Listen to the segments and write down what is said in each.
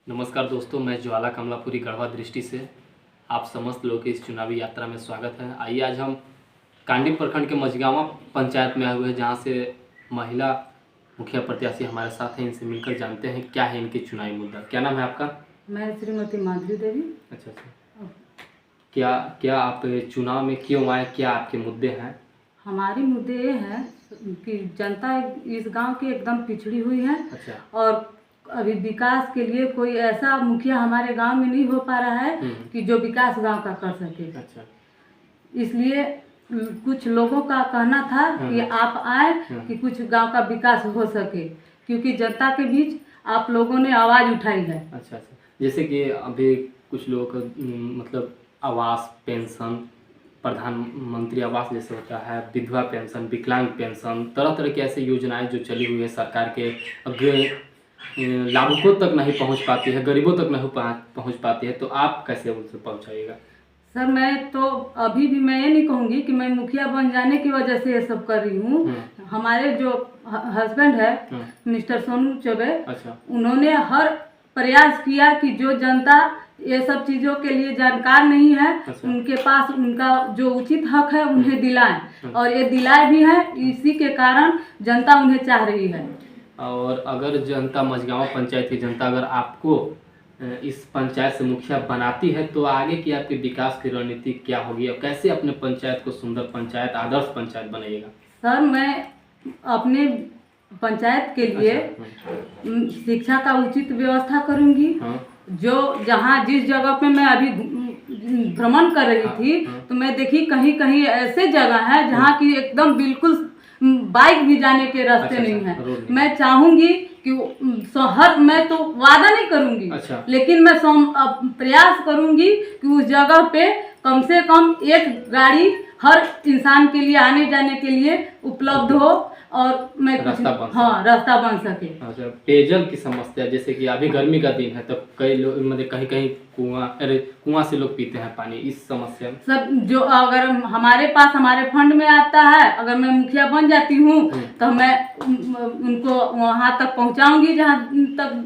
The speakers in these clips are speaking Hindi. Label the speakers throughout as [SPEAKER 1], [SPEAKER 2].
[SPEAKER 1] नमस्कार दोस्तों, मैं ज्वाला कमलापुरी गढ़वा दृष्टि से आप समस्त लोगों की इस चुनावी यात्रा में स्वागत है। आइए आज हम कांडी प्रखंड के मझगांवा पंचायत में आए हुए हैं, जहां से महिला मुखिया प्रत्याशी हमारे साथ हैं। इनसे मिलकर जानते हैं क्या है इनके चुनावी मुद्दा। क्या नाम है आपका?
[SPEAKER 2] मैं श्रीमती माधुरी देवी।
[SPEAKER 1] अच्छा। क्या क्या आप चुनाव में क्यों आए, क्या आपके मुद्दे हैं?
[SPEAKER 2] हमारी मुद्दे ये है कि जनता इस गांव की एकदम पिछड़ी हुई है।
[SPEAKER 1] अच्छा।
[SPEAKER 2] और अभी विकास के लिए कोई ऐसा मुखिया हमारे गांव में नहीं हो पा रहा है कि जो विकास गांव का कर सके।
[SPEAKER 1] अच्छा।
[SPEAKER 2] इसलिए कुछ लोगों का कहना था कि आप आए कि कुछ गांव का विकास हो सके, क्योंकि जनता के बीच आप लोगों ने आवाज़ उठाई है।
[SPEAKER 1] अच्छा। जैसे कि अभी कुछ लोगों का मतलब आवास, पेंशन, प्रधानमंत्री आवास जैसे होता है, विधवा पेंशन, विकलांग पेंशन, तरह तरह की ऐसी योजनाएं जो चली हुई है सरकार के, लाभुकों तक नहीं पहुंच पाती है, गरीबों तक नहीं पहुंच पाती है, तो आप कैसे उनसे पहुंचाइएगा?
[SPEAKER 2] सर, मैं तो अभी भी मैं ये नहीं कहूँगी कि मैं मुखिया बन जाने की वजह से ये सब कर रही हूँ। हमारे जो हस्बैंड है मिस्टर सोनू चौबे,
[SPEAKER 1] अच्छा,
[SPEAKER 2] उन्होंने हर प्रयास किया कि जो जनता ये सब चीज़ों के लिए जानकार नहीं है,
[SPEAKER 1] अच्छा,
[SPEAKER 2] उनके पास उनका जो उचित हक है उन्हें दिलाएं, और ये दिलाए भी है। इसी के कारण जनता उन्हें चाह रही है।
[SPEAKER 1] और अगर जनता, मझगांव पंचायत की जनता अगर आपको इस पंचायत से मुखिया बनाती है, तो आगे की आपकी विकास की रणनीति क्या होगी और कैसे अपने पंचायत को सुंदर पंचायत, आदर्श पंचायत बनाइएगा?
[SPEAKER 2] सर, मैं अपने पंचायत के लिए शिक्षा का उचित व्यवस्था करूंगी। जो जहाँ जिस जगह पे मैं अभी भ्रमण कर रही थी, तो मैं देखी कहीं कहीं ऐसे जगह है जहाँ की एकदम बिल्कुल बाइक भी जाने के रास्ते नहीं है। मैं चाहूंगी कि हर, मैं तो वादा नहीं करूंगी, लेकिन मैं प्रयास करूंगी कि उस जगह पे कम से कम एक गाड़ी हर इंसान के लिए आने जाने के लिए उपलब्ध हो, और मैं रास्ता बन सके।
[SPEAKER 1] अच्छा, पेयजल की समस्या, जैसे कि अभी गर्मी का दिन है, तो कई लोग मतलब कहीं कहीं कुआं से लोग पीते हैं पानी, इस समस्या
[SPEAKER 2] सब जो अगर हमारे पास हमारे फंड में आता है, अगर मैं मुखिया बन जाती हूँ तो मैं उनको वहाँ तक पहुँचाऊंगी जहाँ तक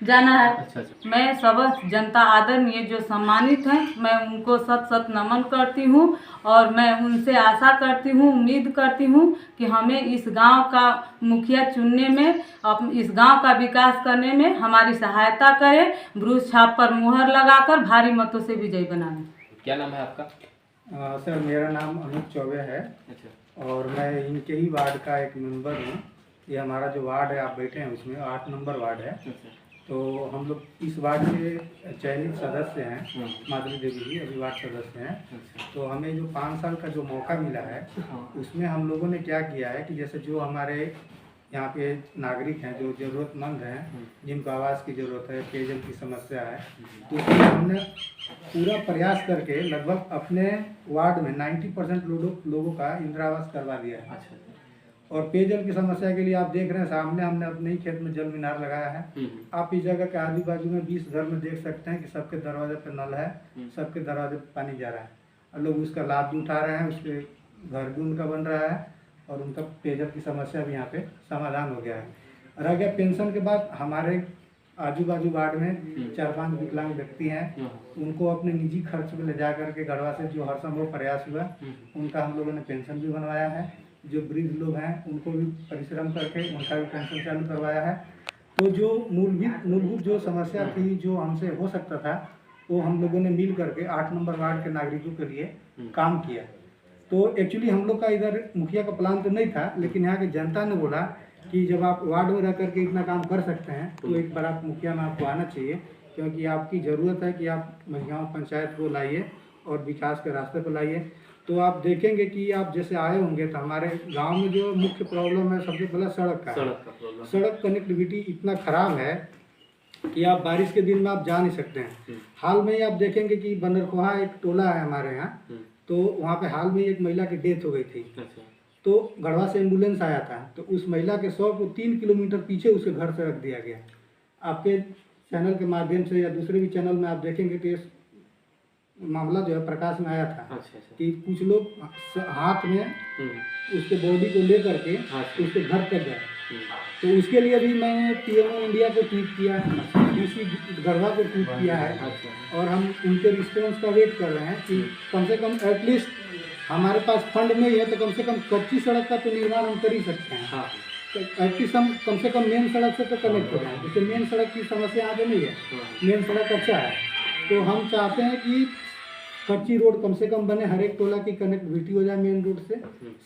[SPEAKER 2] जाना है।
[SPEAKER 1] अच्छा।
[SPEAKER 2] मैं सब जनता आदरणीय जो सम्मानित हैं, मैं उनको सत सत नमन करती हूँ, और मैं उनसे आशा करती हूँ, उम्मीद करती हूँ कि हमें इस गांव का मुखिया चुनने में, इस गांव का विकास करने में हमारी सहायता करें, ब्रूस छाप पर मुहर लगाकर भारी मतों से विजयी बनाएं।
[SPEAKER 1] क्या नाम है आपका?
[SPEAKER 3] सर, मेरा नाम अनूप चौबे है।
[SPEAKER 1] अच्छा।
[SPEAKER 3] और मैं इनके ही वार्ड का एक मेंबर हूँ। ये हमारा जो वार्ड है, आप बैठे हैं उसमें 8 नंबर वार्ड है। तो हम लोग इस वार्ड के चयनित सदस्य हैं। माधुरी देवी जी अभी वार्ड सदस्य हैं। तो हमें जो 5 साल का जो मौका मिला है, उसमें हम लोगों ने क्या किया है कि जैसे जो हमारे यहाँ पे नागरिक हैं, जो ज़रूरतमंद हैं, जिनको आवास की ज़रूरत है, पेयजल की समस्या है, तो उसमें हमने पूरा प्रयास करके लगभग अपने वार्ड में 90% लोगों का इंदिरा आवास करवा दिया है।
[SPEAKER 1] अच्छा। और
[SPEAKER 3] पेयजल की समस्या के लिए आप देख रहे हैं, सामने हमने अपने ही खेत में जल मीनार लगाया है। आप इस जगह के आजू बाजू में 20 घर में देख सकते हैं कि सबके दरवाजे पे नल है, सबके दरवाजे पे पानी जा रहा है, और लोग उसका लाभ भी उठा रहे हैं, उसके घर भी उनका बन रहा है, और उनका पेयजल की समस्या भी यहाँ पे समाधान हो गया है। रह गया पेंशन के बाद, हमारे आजू बाजू वार्ड में 4-5 विकलांग व्यक्ति हैं, उनको अपने निजी खर्च में ले जा करके गढ़वा से जो हर संभव प्रयास हुआ, उनका हम लोगों ने पेंशन भी बनवाया है। जो वृद्ध लोग हैं उनको भी परिश्रम करके उनका भी पेंशन चालू करवाया है। तो जो मूलभूत जो समस्या थी, जो हमसे हो सकता था, वो हम लोगों ने मिल करके 8 नंबर वार्ड के नागरिकों के लिए काम किया। तो एक्चुअली हम लोग का इधर मुखिया का प्लान तो नहीं था, लेकिन यहाँ की जनता ने बोला कि जब आप वार्ड में रह करके इतना काम कर सकते हैं, तो एक बार आप मुखिया में आपको आना चाहिए, क्योंकि आपकी ज़रूरत है कि आप मझगांव पंचायत को लाइए और विकास के रास्ते पर लाइए। तो आप देखेंगे कि आप जैसे आए होंगे, तो हमारे गांव में जो मुख्य प्रॉब्लम है, सबसे पहले सड़क का है। सड़क कनेक्टिविटी इतना ख़राब है कि आप बारिश के दिन में आप जा नहीं सकते हैं। हाल में ही आप देखेंगे कि बंदरखोहा एक टोला है हमारे यहाँ, तो वहाँ पे हाल में एक महिला की डेथ हो गई थी। तो गढ़वा से एम्बुलेंस आया था, तो उस महिला के 100 को 3 किलोमीटर पीछे उसके घर से रख दिया गया। आपके चैनल के माध्यम से या दूसरे भी चैनल में आप देखेंगे कि मामला जो है प्रकाश में आया था। अच्छा। कि कुछ लोग हाथ में उसके बॉडी को लेकर के उसके घर तक गए। तो उसके लिए भी मैंने पीएमओ इंडिया को ट्वीट किया। डीसी गढ़वा को ट्वीट किया है
[SPEAKER 1] अच्छा
[SPEAKER 3] और हम उनके रिस्पॉन्स का वेट कर रहे हैं कि कम से कम एटलीस्ट हमारे पास फंड नहीं है तो कम से कम कच्ची सड़क का तो निर्माण हम कर ही सकते हैं।
[SPEAKER 1] हाँ
[SPEAKER 3] तो एटलीस्ट हम कम से कम मेन सड़क से तो कनेक्ट हो रहे हैं, जैसे मेन सड़क की समस्या यहाँ पे नहीं है, मेन सड़क अच्छा है। तो हम चाहते हैं कि कच्ची रोड कम से कम बने, हर एक टोला की कनेक्टिविटी हो जाए मेन रोड से,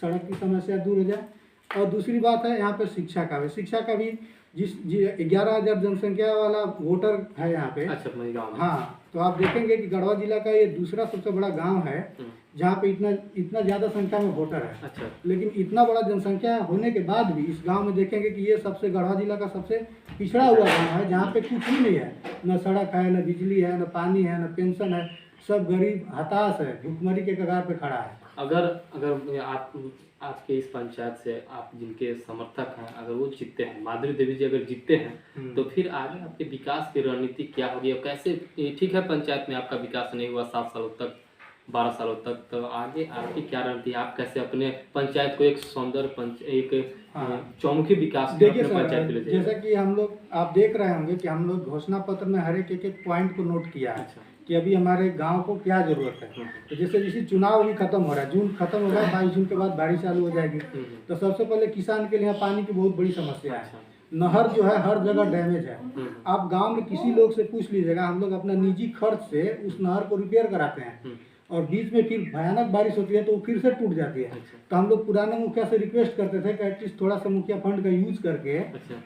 [SPEAKER 3] सड़क की समस्या दूर हो जाए। और दूसरी बात है यहाँ पे शिक्षा का भी जिस 11,000 जनसंख्या वाला वोटर है यहाँ पे।
[SPEAKER 1] अच्छा अपने गाँव में।
[SPEAKER 3] हाँ, तो आप देखेंगे कि गढ़वा जिला का ये दूसरा सबसे बड़ा गांव है जहाँ पे इतना ज़्यादा संख्या में वोटर है।
[SPEAKER 1] अच्छा
[SPEAKER 3] लेकिन इतना बड़ा जनसंख्या होने के बाद भी इस गांव में देखेंगे कि ये सबसे गढ़वा जिला का सबसे पिछड़ा हुआ गांव है, जहाँ पे कुछ भी नहीं है, न सड़क है, न बिजली है, न पानी है, न पेंशन है, सब गरीब हताश है, भुखमरी के कगार पे खड़ा है।
[SPEAKER 1] अगर आपके इस पंचायत से आप जिनके समर्थक हैं, अगर वो जीतते हैं, माधुरी देवी जी अगर जीतते हैं तो फिर आगे आपके विकास की रणनीति क्या होगी? अब कैसे, ठीक है पंचायत में आपका विकास नहीं हुआ 7 सालों तक, 12 सालों तक, तो आगे आपकी क्या रणनीति? आप कैसे अपने पंचायत को एक एक चौमुखी विकास
[SPEAKER 3] देखिए
[SPEAKER 1] पंचायत के
[SPEAKER 3] सर,
[SPEAKER 1] लिए?
[SPEAKER 3] जैसा कि हम लोग आप देख रहे होंगे कि हम लोग घोषणा पत्र में हर एक पॉइंट को नोट किया है कि अभी हमारे गांव को क्या जरूरत है। तो जैसे चुनाव भी खत्म हो रहा है, जून खत्म हो गया, 22 जून के बाद बारिश चालू हो जाएगी। तो सबसे पहले किसान के लिए पानी की बहुत बड़ी समस्या है। नहर जो है हर जगह डैमेज है। आप गांव में किसी लोग से पूछ लीजिएगा, हम लोग अपना निजी खर्च से उस नहर को रिपेयर कराते हैं और बीच में फिर भयानक बारिश होती है तो वो फिर से टूट जाती है। तो हम लोग पुराने मुखिया से रिक्वेस्ट करते थे कि एटलीस्ट थोड़ा सा मुखिया फंड का यूज करके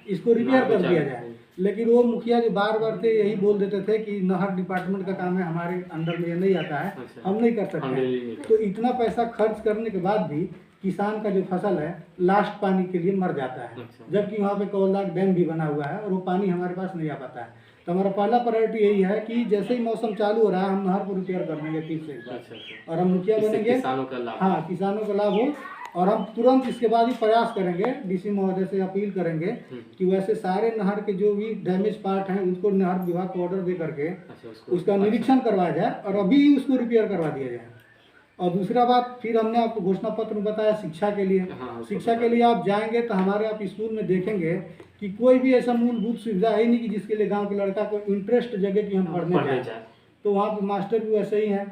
[SPEAKER 3] इसको रिपेयर कर दिया जाए, लेकिन वो मुखिया जो बार बार थे यही बोल देते थे कि नहर डिपार्टमेंट का काम है, हमारे अंडर में ये नहीं आता है, हम नहीं कर सकते हैं। तो इतना पैसा खर्च करने के बाद भी किसान का जो फसल है लास्ट पानी के लिए मर जाता है, जबकि वहाँ पे कौलदाग डैम भी बना हुआ है और वो पानी हमारे पास नहीं आ पाता है। तो हमारा पहला प्रायोरिटी यही है कि जैसे ही मौसम चालू हो रहा है हम नहर को रिपेयर कर देंगे फिर से एक बार, और हम मुखिया बनेंगे,
[SPEAKER 1] किसानों का लाभ।
[SPEAKER 3] हाँ, किसानों का लाभ हो। और हम तुरंत इसके बाद ही प्रयास करेंगे, डीसी महोदय से अपील करेंगे कि वैसे सारे नहर के जो भी डैमेज पार्ट हैं उनको नहर विभाग को ऑर्डर दे करके उसका निरीक्षण करवाया जाए और अभी ही उसको रिपेयर करवा दिया जाए। और दूसरा बात, फिर हमने आपको घोषणा पत्र में बताया शिक्षा के लिए। शिक्षा के लिए आप जाएंगे तो हमारे आप स्कूल में देखेंगे कि कोई भी ऐसा मूलभूत सुविधा है नहीं कि जिसके लिए गांव के लड़का को इंटरेस्ट जगह कि हम पढ़ने जाए। तो वहाँ पे मास्टर भी वैसे ही है,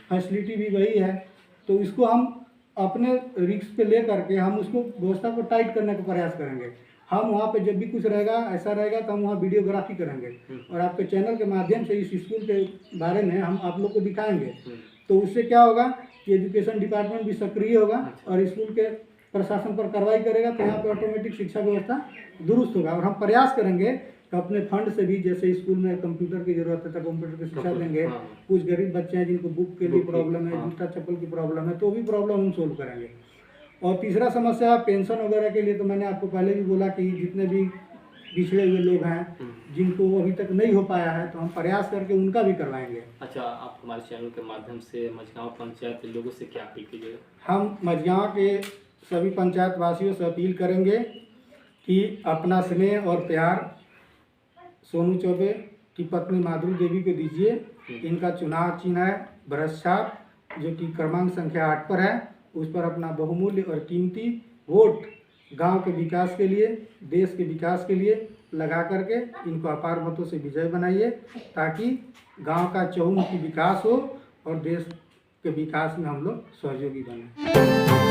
[SPEAKER 3] फैसिलिटी भी वही है। तो इसको हम अपने रिस्क पे ले करके हम उसको व्यवस्था को टाइट करने का प्रयास करेंगे। हम वहाँ पे जब भी कुछ रहेगा ऐसा रहेगा तो हम वहाँ वीडियोग्राफी करेंगे और आपके चैनल के माध्यम से इस स्कूल के बारे में हम आप लोग को दिखाएंगे। तो उससे क्या होगा कि एजुकेशन डिपार्टमेंट भी सक्रिय होगा और स्कूल के प्रशासन पर कार्रवाई करेगा, तो यहाँ पे ऑटोमेटिक शिक्षा व्यवस्था दुरुस्त होगा। और हम प्रयास करेंगे कि अपने फंड से भी, जैसे स्कूल में कंप्यूटर की जरूरत है तो कंप्यूटर की शिक्षा देंगे, कुछ गरीब बच्चे हैं जिनको बुक के लिए प्रॉब्लम है, जूता चप्पल की प्रॉब्लम है, तो भी प्रॉब्लम हम सोल्व करेंगे। और तीसरा समस्या पेंशन वगैरह के लिए, तो मैंने आपको पहले भी बोला कि जितने भी पिछड़े हुए लोग हैं जिनको अभी तक नहीं हो पाया है तो हम प्रयास करके उनका भी करवाएंगे।
[SPEAKER 1] अच्छा, आप हमारे चैनल के माध्यम से मझगांव पंचायत के लोगों से क्या अपील कीजिएगा? हम
[SPEAKER 3] मझगांव के सभी पंचायत वासियों से अपील करेंगे कि अपना स्नेह और प्यार सोनू चौबे की पत्नी माधुरी देवी को दीजिए। इनका चुनाव चिन्ह है ब्रश छाप, जो कि क्रमांक संख्या 8 पर है। उस पर अपना बहुमूल्य और कीमती वोट गांव के विकास के लिए, देश के विकास के लिए लगा करके इनको अपार मतों से विजय बनाइए, ताकि गांव का चहुमुखी विकास हो और देश के विकास में हम लोग सहयोगी बने।